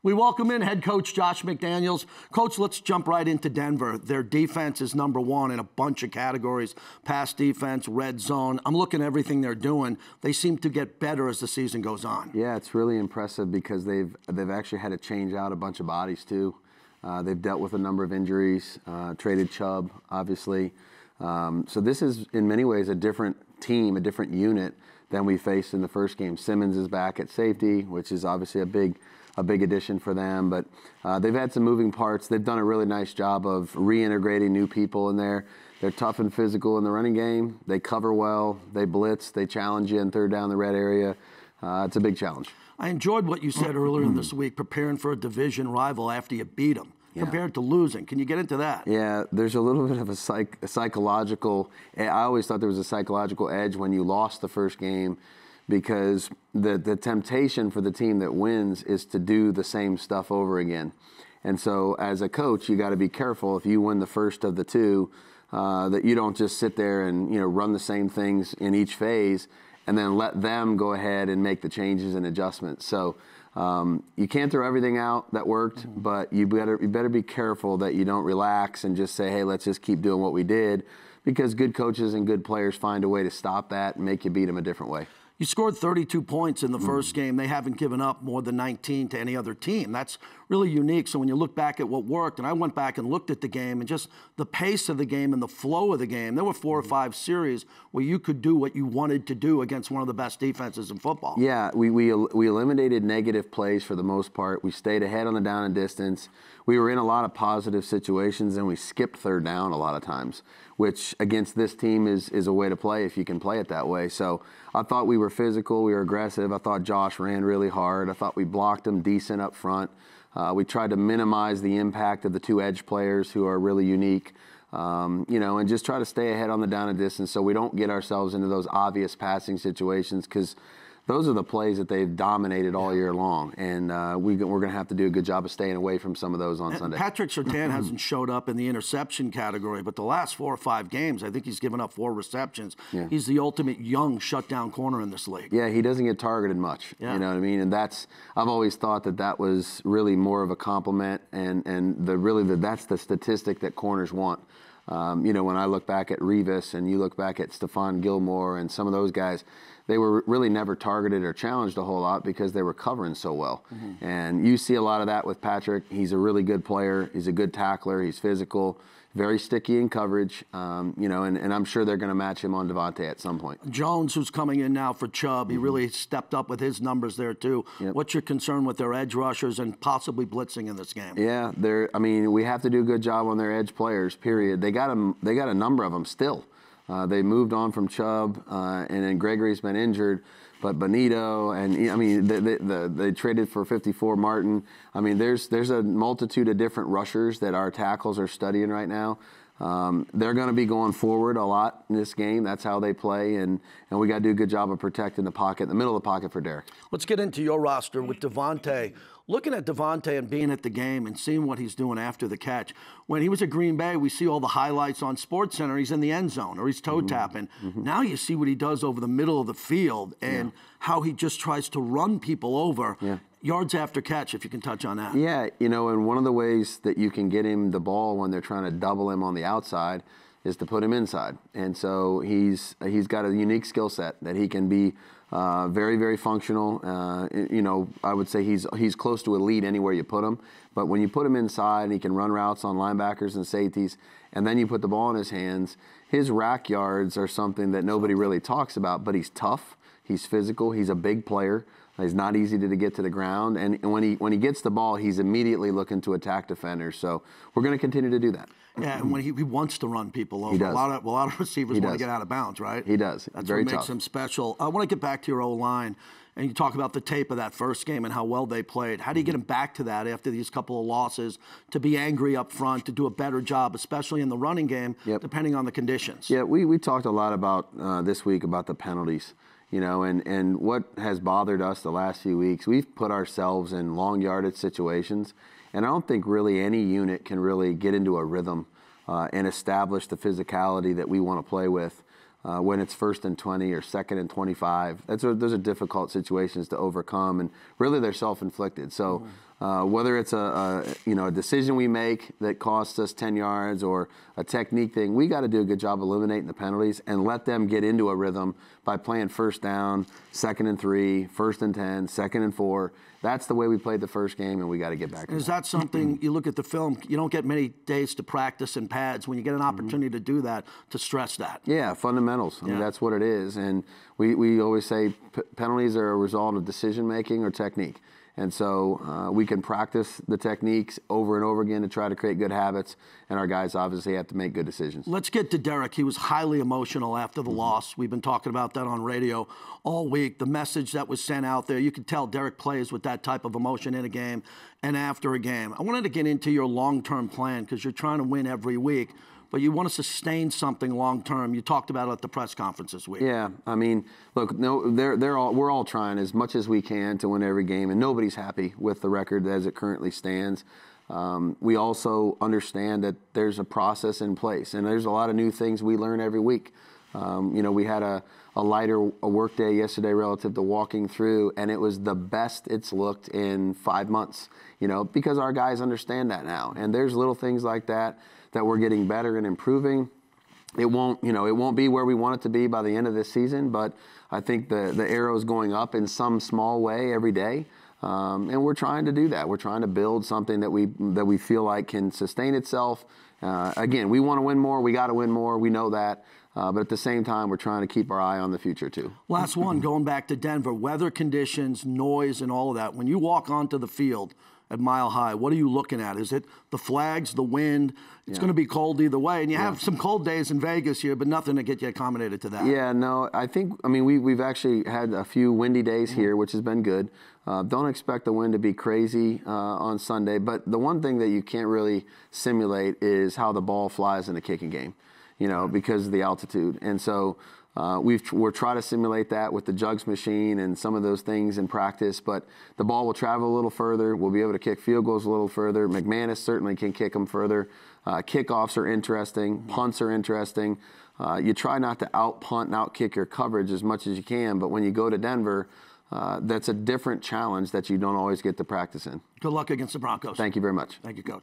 We welcome in head coach Josh McDaniels. Coach, let's jump right into Denver. Their defense is number one in a bunch of categories: pass defense, red zone. I'm looking at everything they're doing. They seem to get better as the season goes on. Yeah, it's really impressive because they've actually had to change out a bunch of bodies too. They've dealt with a number of injuries, traded Chubb, obviously. So this is, in many ways, a different team, a different unit than we faced in the first game. Simmons is back at safety, which is obviously a big addition for them. But they've had some moving parts. They've done a really nice job of reintegrating new people in there. They're tough and physical in the running game. They cover well. They blitz. They challenge you in third down the red area. It's a big challenge. I enjoyed what you said earlier in this week, preparing for a division rival after you beat them, compared to losing. Can you get into that? Yeah, there's a little bit of a psychological, I always thought there was a psychological edge when you lost the first game, because the temptation for the team that wins is to do the same stuff over again. And so as a coach, you got to be careful if you win the first of the two, that you don't just sit there and run the same things in each phase and then let them go ahead and make the changes and adjustments. So you can't throw everything out that worked, but you better be careful that you don't relax and just say, hey, let's just keep doing what we did, because good coaches and good players find a way to stop that and make you beat them a different way. You scored 32 points in the first game. They haven't given up more than 19 to any other team. That's really unique. So when you look back at what worked, and I went back and looked at the game and just the pace of the game and the flow of the game, there were 4 or 5 series where you could do what you wanted to do against one of the best defenses in football. Yeah, we eliminated negative plays for the most part. We stayed ahead on the down and distance. We were in a lot of positive situations, and we skipped third down a lot of times, which against this team is a way to play if you can play it that way. So I thought we were physical, we were aggressive. I thought Josh ran really hard. I thought we blocked him decent up front. We tried to minimize the impact of the 2 edge players who are really unique, and just try to stay ahead on the down and distance so we don't get ourselves into those obvious passing situations, because those are the plays that they've dominated all year long, and we're going to have to do a good job of staying away from some of those on Sunday. Patrick Surtain hasn't showed up in the interception category, but the last 4 or 5 games, I think he's given up 4 receptions. Yeah. He's the ultimate young shutdown corner in this league. Yeah, he doesn't get targeted much. Yeah. You know what I mean? And I've always thought that was really more of a compliment, and that's the statistic that corners want. When I look back at Revis and you look back at Stephon Gilmore and some of those guys, they were really never targeted or challenged a whole lot because they were covering so well. And you see a lot of that with Patrick. He's a really good player. He's a good tackler. He's physical, very sticky in coverage, and I'm sure they're going to match him on Davante at some point. Jones, who's coming in now for Chubb, he really stepped up with his numbers there too. Yep. What's your concern with their edge rushers and possibly blitzing in this game? Yeah, we have to do a good job on their edge players, period. They got a number of them still. They moved on from Chubb, and then Gregory's been injured, but Bonito, and they traded for 54 Martin. There's a multitude of different rushers that our tackles are studying right now. They're going to be going forward a lot in this game. That's how they play, and we got to do a good job of protecting the pocket, the middle of the pocket for Derek. Let's get into your roster with Davante. Looking at Davante and being at the game and seeing what he's doing after the catch. When he was at Green Bay, we see all the highlights on SportsCenter. He's in the end zone or he's toe tapping. Now you see what he does over the middle of the field and how he just tries to run people over. Yards after catch, if you can touch on that. Yeah, and one of the ways that you can get him the ball when they're trying to double him on the outside is to put him inside. And so he's got a unique skill set that he can be very, very functional. I would say he's close to elite anywhere you put him. But when you put him inside, he can run routes on linebackers and safeties, and then you put the ball in his hands, his rack yards are something that nobody really talks about, but he's tough, he's physical, he's a big player. He's not easy to get to the ground, and when he gets the ball, he's immediately looking to attack defenders. So we're going to continue to do that. Yeah, and when he wants to run people over. He does. A lot of receivers want to get out of bounds, right? He does. That's very what makes tough. him special. I want to get back to your O-line, and you talk about the tape of that first game and how well they played. How do you get him back to that after these couple of losses, to be angry up front, to do a better job, especially in the running game, depending on the conditions? Yeah, we talked a lot about this week about the penalties. And what has bothered us the last few weeks, we've put ourselves in long yardage situations, and I don't think really any unit can really get into a rhythm and establish the physicality that we want to play with when it's 1st and 20 or 2nd and 25. Those are difficult situations to overcome, and really they're self-inflicted. So Whether it's a decision we make that costs us 10 yards or a technique thing, we got to do a good job eliminating the penalties and let them get into a rhythm by playing first down, 2nd and 3, 1st and 10, 2nd and 4. That's the way we played the first game, and we got to get back to that. Is that something, you look at the film, you don't get many days to practice in pads. When you get an opportunity to do that, to stress that. Yeah, fundamentals. I mean, that's what it is. And we always say penalties are a result of decision-making or technique. And so we can practice the techniques over and over again to try to create good habits, and our guys obviously have to make good decisions. Let's get to Derek. He was highly emotional after the loss. We've been talking about that on radio all week. The message that was sent out there, you could tell Derek plays with that type of emotion in a game and after a game. I wanted to get into your long-term plan because you're trying to win every week, but you want to sustain something long-term. You talked about it at the press conference this week. Yeah, I mean, look, we're all trying as much as we can to win every game, and nobody's happy with the record as it currently stands. We also understand that there's a process in place, and there's a lot of new things we learn every week. We had a lighter work day yesterday relative to walking through, and it was the best it's looked in 5 months, because our guys understand that now. And there's little things like that we're getting better and improving. It won't be where we want it to be by the end of this season, but I think the arrow is going up in some small way every day. And we're trying to do that. We're trying to build something that we feel like can sustain itself. Again, we want to win more. We got to win more. We know that. But at the same time, we're trying to keep our eye on the future, too. Last one, going back to Denver, weather conditions, noise, and all of that. When you walk onto the field at Mile High, what are you looking at? Is it the flags, the wind? It's going to be cold either way. And you have some cold days in Vegas here, but nothing to get you accommodated to that. Yeah, no, we've actually had a few windy days here, which has been good. Don't expect the wind to be crazy on Sunday. But the one thing that you can't really simulate is how the ball flies in a kicking game, because of the altitude. And so we're trying to simulate that with the jugs machine and some of those things in practice, but the ball will travel a little further. We'll be able to kick field goals a little further. McManus certainly can kick them further. Kickoffs are interesting. Punts are interesting. You try not to out-punt and out-kick your coverage as much as you can, but when you go to Denver, that's a different challenge that you don't always get to practice in. Good luck against the Broncos. Thank you very much. Thank you, Coach.